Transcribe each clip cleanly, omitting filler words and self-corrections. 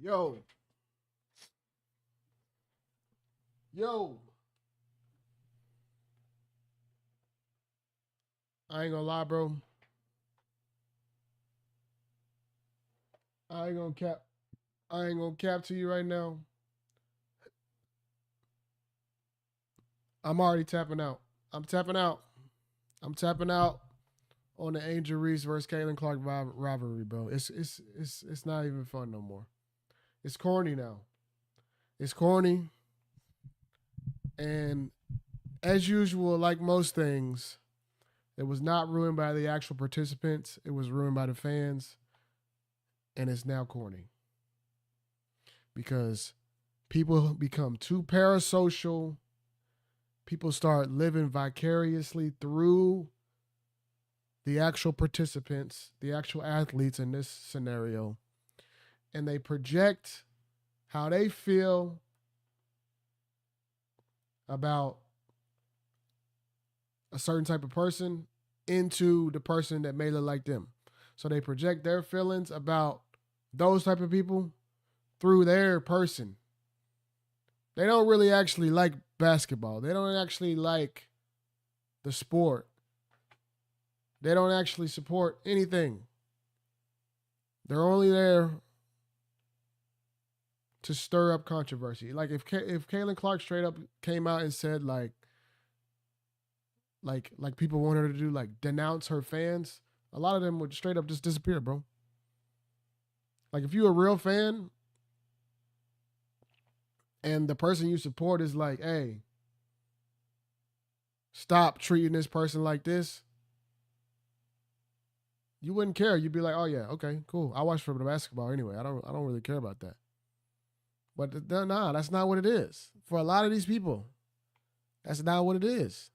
Yo, yo. I ain't gonna lie, bro. I ain't gonna cap. I ain't gonna cap to you right now. I'm already tapping out. I'm tapping out. I'm tapping out on the Angel Reese versus Caitlin Clark rivalry, bro. It's not even fun no more. It's corny now. It's corny, and as usual, like most things, it was not ruined by the actual participants. It was ruined by the fans, and it's now corny because people become too parasocial. People start living vicariously through the actual participants, the actual athletes in this scenario, and they project how they feel about a certain type of person into the person that may look like them. So they project their feelings about those type of people through their person. They don't really actually like basketball. They don't actually like the sport. They don't actually support anything. They're only there to stir up controversy. Like if Caitlin Clark straight up came out and said like people want her to do, like denounce her fans, a lot of them would straight up just disappear, bro. Like if you're a real fan and the person you support is like, hey, stop treating this person like this, you wouldn't care. You'd be like, oh yeah, okay, cool. I watch for the basketball anyway. I don't really care about that. But nah, that's not what it is. For a lot of these people, that's not what it is.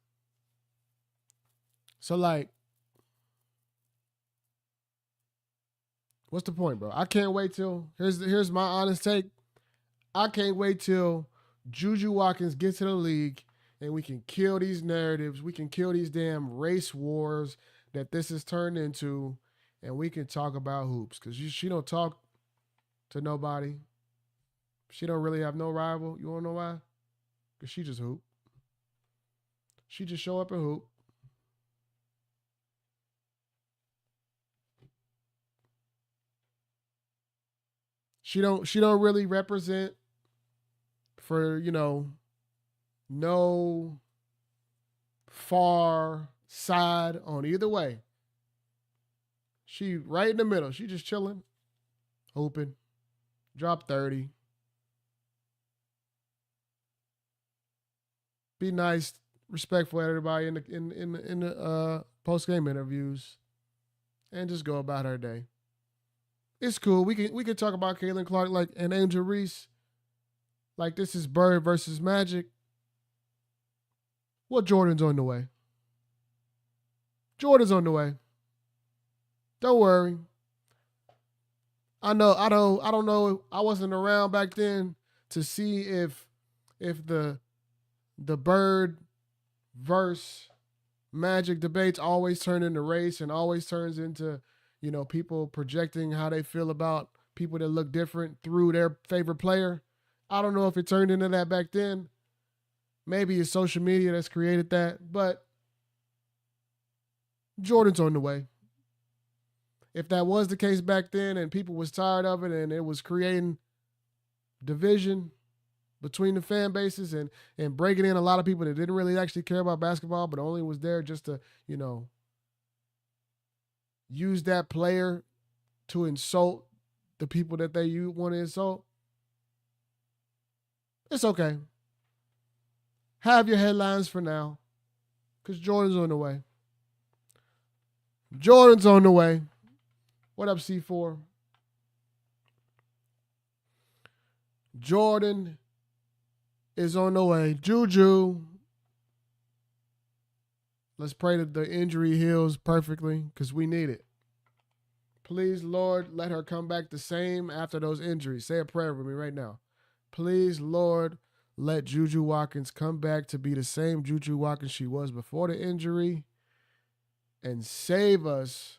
So like, what's the point, bro? I can't wait till here's my honest take. I can't wait till Juju Watkins gets to the league and we can kill these narratives. We can kill these damn race wars that this has turned into, and we can talk about hoops. Cause she don't talk to nobody. She don't really have no rival. You wanna know why? Cause she just hoop. She just show up and hoop. She don't really represent for, no far side on either way. She right in the middle. She just chilling, hooping, drop 30. Be nice, respectful to everybody in the post game interviews, and just go about her day. It's cool. We can talk about Caitlin Clark like and Angel Reese like this is Bird versus Magic. Well, Jordan's on the way. Jordan's on the way. Don't worry. I don't know. I wasn't around back then to see if the Bird versus Magic debates always turn into race and always turns into, people projecting how they feel about people that look different through their favorite player. I don't know if it turned into that back then. Maybe it's social media that's created that, but Jordan's on the way. If that was the case back then and people was tired of it and it was creating division between the fan bases and breaking in a lot of people that didn't really actually care about basketball but only was there just to, use that player to insult the people that they want to insult, it's okay. Have your headlines for now because Jordan's on the way. Jordan's on the way. What up, C4? Jordan is on the way. Juju. Let's pray that the injury heals perfectly because we need it. Please, Lord, let her come back the same after those injuries. Say a prayer with me right now. Please, Lord, let Juju Watkins come back to be the same Juju Watkins she was before the injury and save us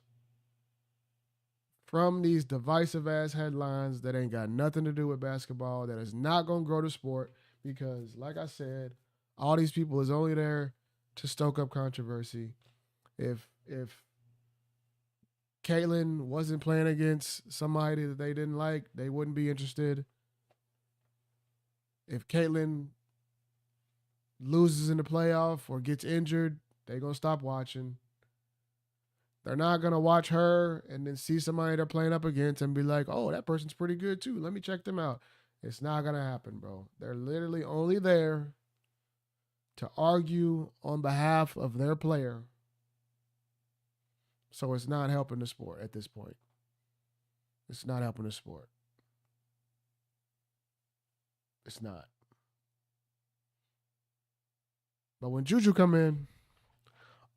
from these divisive ass headlines that ain't got nothing to do with basketball, that is not going to grow the sport because, like I said, all these people is only there to stoke up controversy. If Caitlyn wasn't playing against somebody that they didn't like, they wouldn't be interested. If Caitlyn loses in the playoff or gets injured, they're going to stop watching. They're not going to watch her and then see somebody they're playing up against and be like, oh, that person's pretty good too. Let me check them out. It's not going to happen, bro. They're literally only there to argue on behalf of their player. So it's not helping the sport at this point. It's not helping the sport. It's not. But when Juju come in,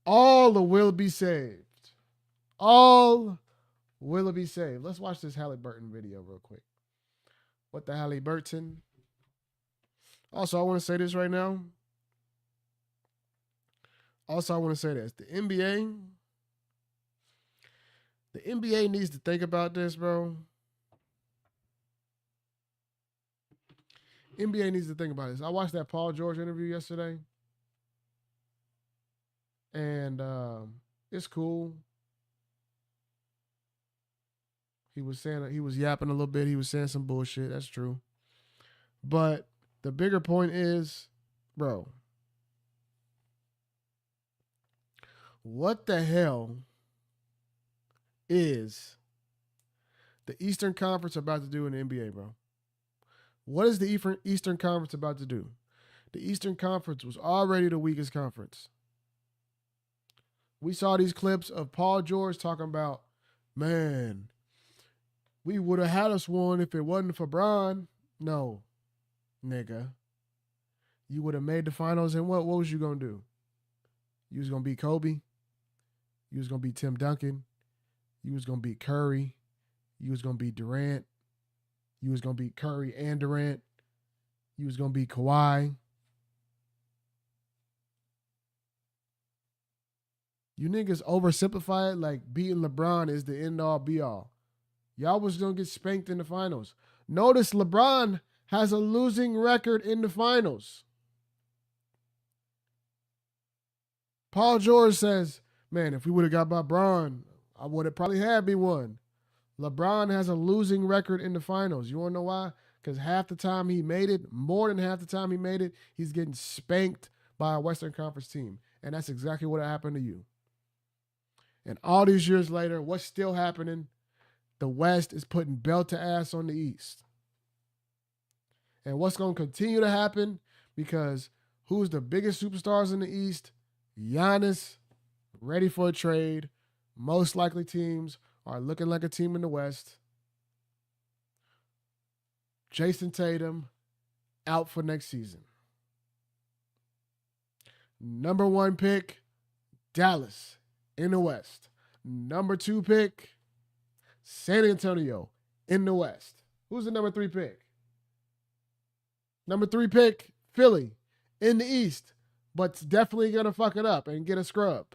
all the will be saved. All will be saved. Let's watch this Halliburton video real quick. What the Halliburton? Also, I want to say this right now. Also, I want to say this. The NBA needs to think about this, bro. NBA needs to think about this. I watched that Paul George interview yesterday. And it's cool. He was yapping a little bit. He was saying some bullshit. That's true. But the bigger point is, bro, what the hell is the Eastern Conference about to do in the NBA, bro? What is the Eastern Conference about to do? The Eastern Conference was already the weakest conference. We saw these clips of Paul George talking about, man, we would have had us one if it wasn't for Bron. No, nigga. You would have made the finals, and what was you going to do? You was going to beat Kobe. You was going to beat Tim Duncan. You was going to beat Curry. You was going to beat Durant. You was going to beat Curry and Durant. You was going to beat Kawhi. You niggas oversimplify it like beating LeBron is the end-all, be-all. Y'all was going to get spanked in the finals. Notice LeBron has a losing record in the finals. Paul George says, man, if we would have got by Bron, I would have probably had me one. LeBron has a losing record in the finals. You want to know why? Because half the time he made it, more than half the time he made it, he's getting spanked by a Western Conference team. And that's exactly what happened to you. And all these years later, what's still happening? The West is putting belt to ass on the East. And what's going to continue to happen? Because who's the biggest superstars in the East? Giannis, ready for a trade. Most likely teams are looking like a team in the West. Jason Tatum, out for next season. Number 1 pick, Dallas in the West. Number 2 pick, San Antonio in the West. Who's the number 3 pick? Number 3 pick, Philly in the East, but definitely going to fuck it up and get a scrub.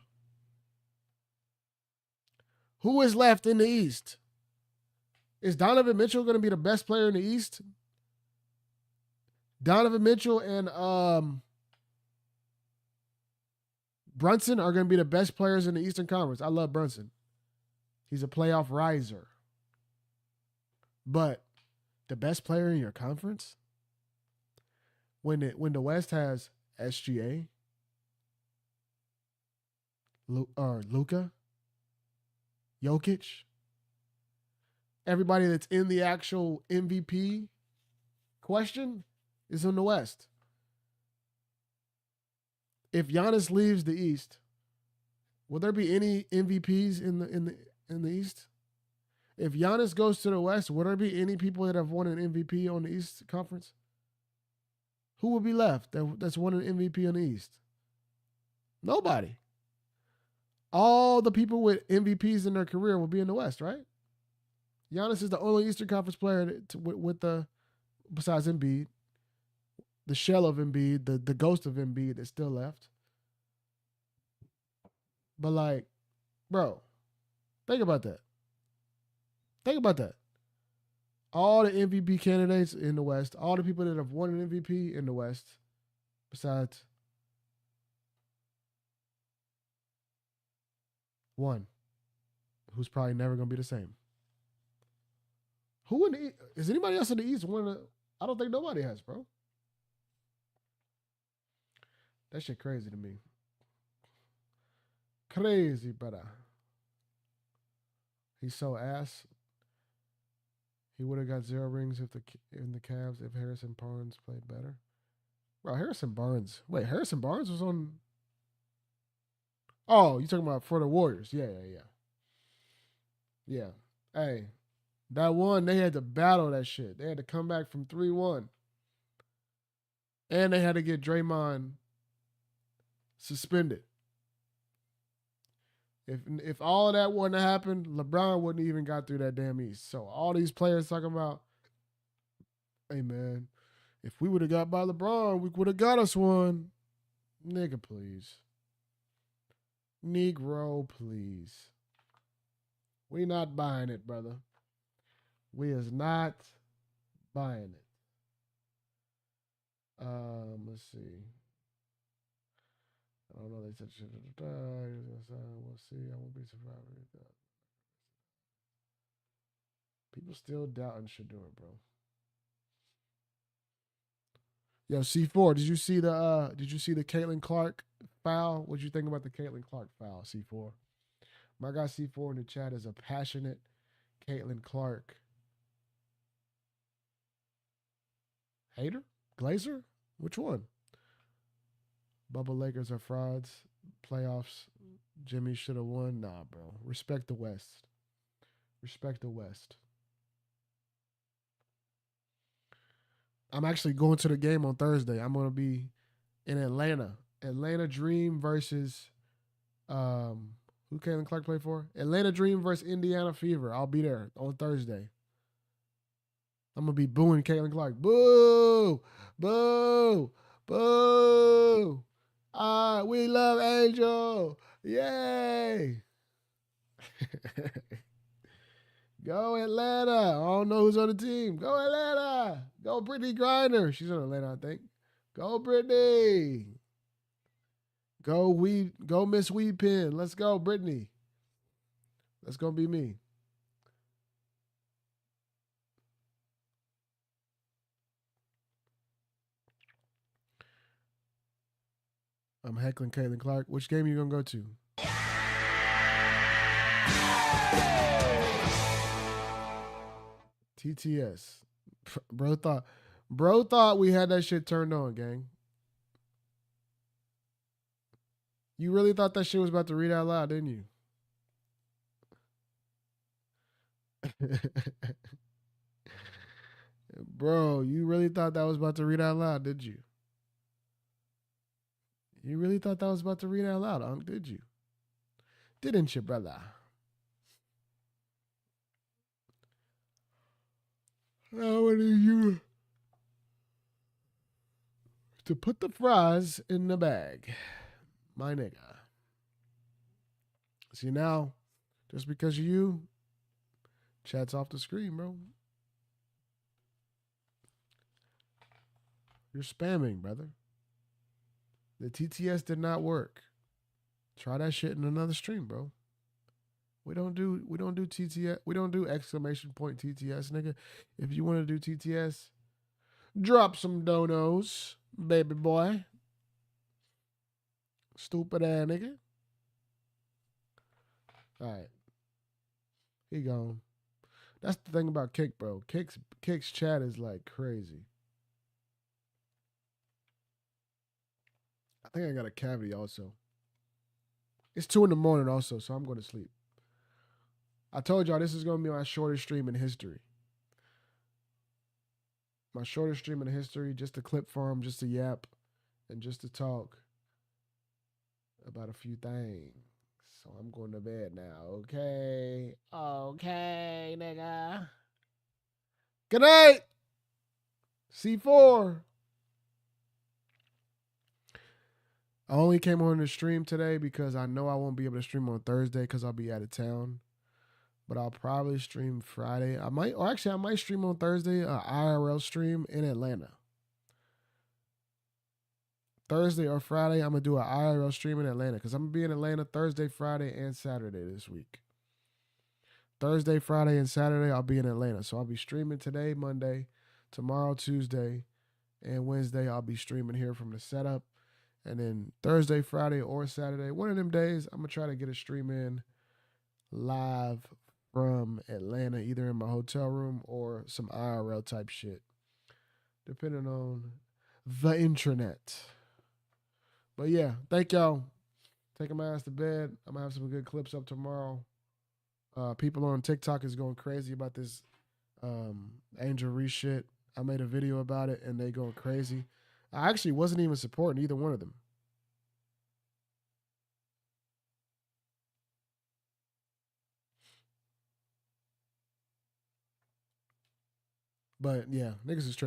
Who is left in the East? Is Donovan Mitchell going to be the best player in the East? Donovan Mitchell and Brunson are going to be the best players in the Eastern Conference. I love Brunson. He's a playoff riser. But the best player in your conference? When the West has SGA, Luka, Jokic, everybody that's in the actual MVP question is in the West. If Giannis leaves the East, will there be any MVPs in the East? If Giannis goes to the West, will there be any people that have won an MVP on the East Conference? Who will be left that's won an MVP on the East? Nobody. All the people with MVPs in their career will be in the West, right? Giannis is the only Eastern Conference player with the, besides Embiid, the shell of Embiid, the ghost of Embiid that's still left. But like, bro, think about that. Think about that. All the MVP candidates in the West, all the people that have won an MVP in the West, besides one, who's probably never gonna be the same. Who in the is anybody else in the East winning? I don't think nobody has, bro. That shit crazy to me. Crazy, brother. He's so ass. He would have got 0 rings if the Cavs if Harrison Barnes played better. Bro, Harrison Barnes. Wait, Harrison Barnes was on. Oh, you talking about for the Warriors? Yeah. Yeah. Hey, that one they had to battle that shit. They had to come back from 3-1, and they had to get Draymond suspended. If all of that wouldn't have happened, LeBron wouldn't even got through that damn East. So all these players talking about, hey man, if we would have got by LeBron, we would have got us one. Nigga, please. Negro, please. We not buying it, brother. We is not buying it. Let's see. I don't know. They said shit at the time. We'll see. I won't be surprised. People still doubting Shador, bro. Yo, C4, did you see the Caitlin Clark foul? What'd you think about the Caitlin Clark foul, C4? My guy C4 in the chat is a passionate Caitlin Clark hater? Glazer? Which one? Bubble Lakers are frauds. Playoffs. Jimmy should have won. Nah, bro. Respect the West. Respect the West. I'm actually going to the game on Thursday. I'm going to be in Atlanta. Atlanta Dream versus who Caitlin Clark play for? Atlanta Dream versus Indiana Fever. I'll be there on Thursday. I'm gonna be booing Caitlin Clark. Boo! Boo! Boo! We love Angel. Yay! Go Atlanta. I don't know who's on the team. Go Atlanta. Go Brittany Griner. She's on Atlanta, I think. Go Brittany. Go Miss Weedpin. Let's go, Brittany. That's gonna be me. I'm heckling Caitlin Clark. Which game are you gonna go to? TTS. Bro thought we had that shit turned on, gang. You really thought that shit was about to read out loud, didn't you? Bro, you really thought that was about to read out loud, did you? You really thought that was about to read out loud, Unc, did you? Didn't you, brother? How are you to put the fries in the bag, my nigga? See now, just because of you, chat's off the screen, bro. You're spamming, brother. The TTS did not work. Try that shit in another stream, bro. We don't do TTS. We don't do exclamation point TTS, nigga. If you want to do TTS, drop some donos, baby boy. Stupid ass nigga. All right. He gone. That's the thing about Kick, bro. Kick's chat is like crazy. I think I got a cavity also. It's 2 a.m. also, so I'm going to sleep. I told y'all this is going to be my shortest stream in history. My shortest stream in history, just a clip farm, just to yap, and just to talk about a few things. So I'm going to bed now, okay? Okay, nigga. Good night. C4. I only came on the stream today because I know I won't be able to stream on Thursday because I'll be out of town. but I'll probably stream Friday. I might stream on Thursday, IRL stream in Atlanta. Thursday or Friday, I'm gonna do an IRL stream in Atlanta because I'm gonna be in Atlanta Thursday, Friday, and Saturday this week. Thursday, Friday, and Saturday, I'll be in Atlanta. So I'll be streaming today, Monday, tomorrow, Tuesday, and Wednesday, I'll be streaming here from the setup. And then Thursday, Friday, or Saturday, one of them days, I'm gonna try to get a stream in live from Atlanta, either in my hotel room or some IRL type shit, depending on the intranet. But yeah, thank y'all. Taking my ass to bed. I'm gonna have some good clips up tomorrow. People on TikTok is going crazy about this Angel Reese shit. I made a video about it and they going crazy. I actually wasn't even supporting either one of them. But yeah, niggas is tripping.